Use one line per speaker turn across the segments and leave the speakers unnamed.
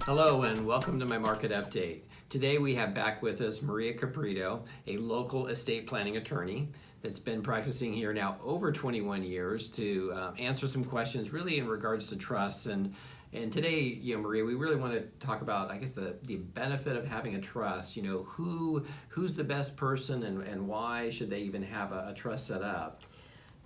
Hello and welcome to my market update. Today we have back with us Maria Caprito, a local estate planning attorney that's been practicing here now over 21 years to answer some questions really in regards to trusts. And today, Maria, we really want to talk about, I guess, the benefit of having a trust. Who's the best person and why should they even have a trust set up?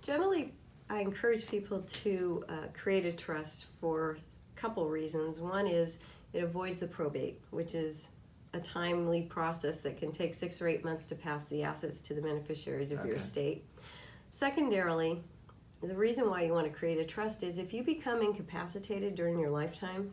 Generally, I encourage people to create a trust for a couple reasons. One is it avoids the probate, which is a timely process that can take 6 or 8 months to pass the assets to the beneficiaries of your estate. Secondarily, the reason why you want to create a trust is if you become incapacitated during your lifetime,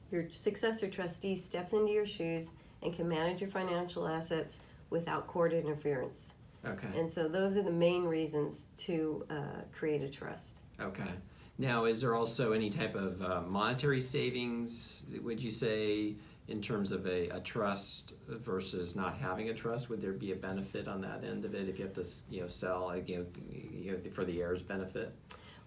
your successor trustee steps into your shoes and can manage your financial assets without court interference.
Okay.
And so those are the main reasons to create a trust.
Okay. Now, is there also any type of monetary savings, would you say, in terms of a trust versus not having a trust? Would there be a benefit on that end of it if you have to, sell, for the heirs' benefit?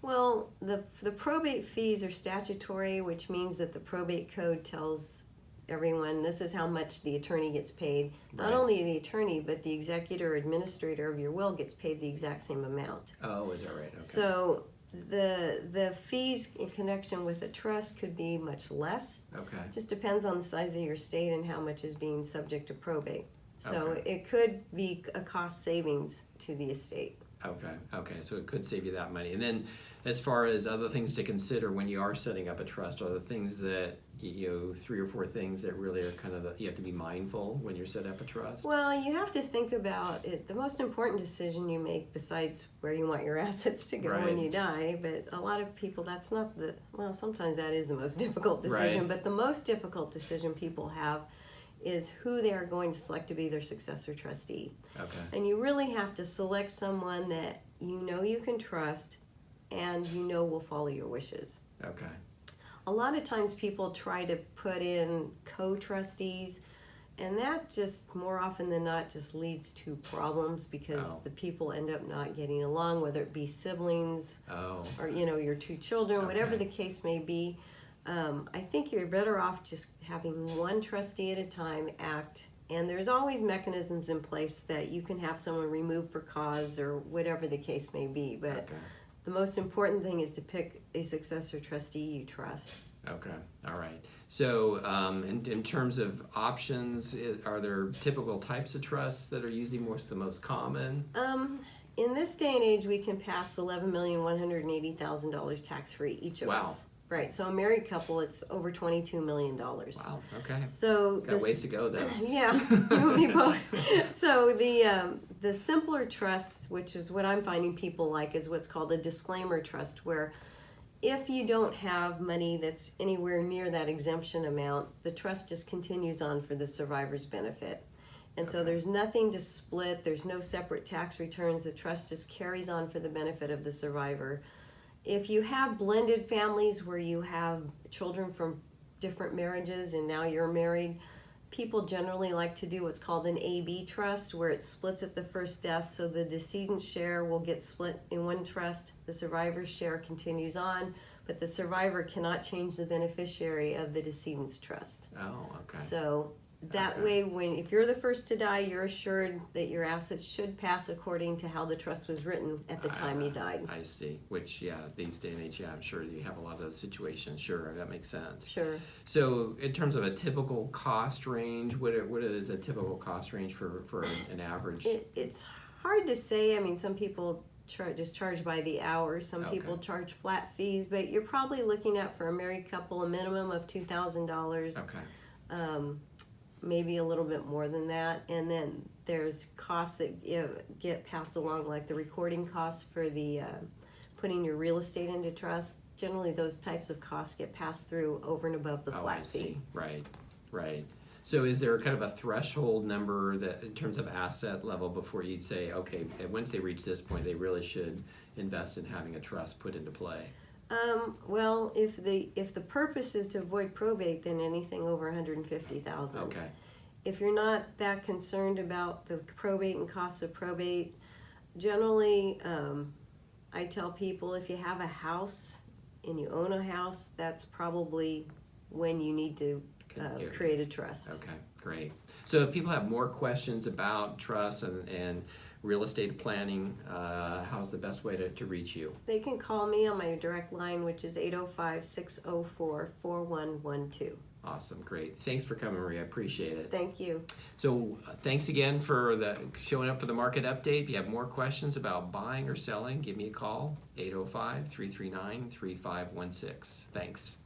Well, the probate fees are statutory, which means that the probate code tells everyone this is how much the attorney gets paid. Not only the attorney, but the executor or administrator of your will gets paid the exact same amount.
Oh, is that right? Okay.
So the fees in connection with a trust could be much less.
Okay.
Just depends on the size of your estate and how much is being subject to probate. So
Okay.
it could be a cost savings to the estate.
Okay, so it could save you that money. And then as far as other things to consider when you are setting up a trust, are the things that, 3 or 4 things that really are kind of you have to be mindful when you're setting up a trust?
Well, you have to think about it. The most important decision you make, besides where you want your assets to go when you die, but a lot of people, that's not sometimes that is the most difficult decision,
Right.
but the most difficult decision people have is who they are going to select to be their successor trustee.
Okay.
And you really have to select someone that you can trust and will follow your wishes.
Okay.
A lot of times people try to put in co-trustees, and that just more often than not just leads to problems because the people end up not getting along, whether it be siblings or your 2 children, whatever the case may be. I think you're better off just having one trustee at a time act, and there's always mechanisms in place that you can have someone removed for cause or whatever the case may be, but the most important thing is to pick a successor trustee you trust.
Okay, all right. So in terms of options, are there typical types of trusts that are usually the most common?
In this day and age, we can pass $11,180,000 tax-free, each of us. Right, so a married couple, it's over $22 million.
Wow, okay.
So
got ways to go then.
Yeah, you and me both. So the simpler trusts, which is what I'm finding people like, is what's called a disclaimer trust, where if you don't have money that's anywhere near that exemption amount, the trust just continues on for the survivor's benefit. And so there's nothing to split, there's no separate tax returns, the trust just carries on for the benefit of the survivor. If you have blended families where you have children from different marriages and now you're married, people generally like to do what's called an AB trust, where it splits at the first death, so the decedent's share will get split in one trust, the survivor's share continues on, but the survivor cannot change the beneficiary of the decedent's trust.
Oh, okay.
So that way, if you're the first to die, you're assured that your assets should pass according to how the trust was written at the time you died.
I see. Which, these day and age, I'm sure you have a lot of those situations. Sure, that makes sense.
Sure.
So, in terms of a typical cost range, what is a typical cost range for an average?
It's hard to say. I mean, some people just charge by the hour. Some people charge flat fees, but you're probably looking at, for a married couple, a minimum of $2,000.
Okay.
Maybe a little bit more than that, and then there's costs that get passed along, like the recording costs for the putting your real estate into trust. Generally, those types of costs get passed through over and above the flat fee.
Right. So is there kind of a threshold number that, in terms of asset level, before you'd say, okay, once they reach this point, they really should invest in having a trust put into play?
Well, if the purpose is to avoid probate, then anything over $150,000.
Okay.
If you're not that concerned about the probate and costs of probate, generally, I tell people if you have a house and you own a house, that's probably when you need to create a trust.
Okay, great. So if people have more questions about trusts and real estate planning, how's the best way to reach you?
They can call me on my direct line, which is 805-604-4112.
Awesome, great. Thanks for coming, Maria. I appreciate it.
Thank you.
So thanks again for showing up for the market update. If you have more questions about buying or selling, give me a call, 805-339-3516. Thanks.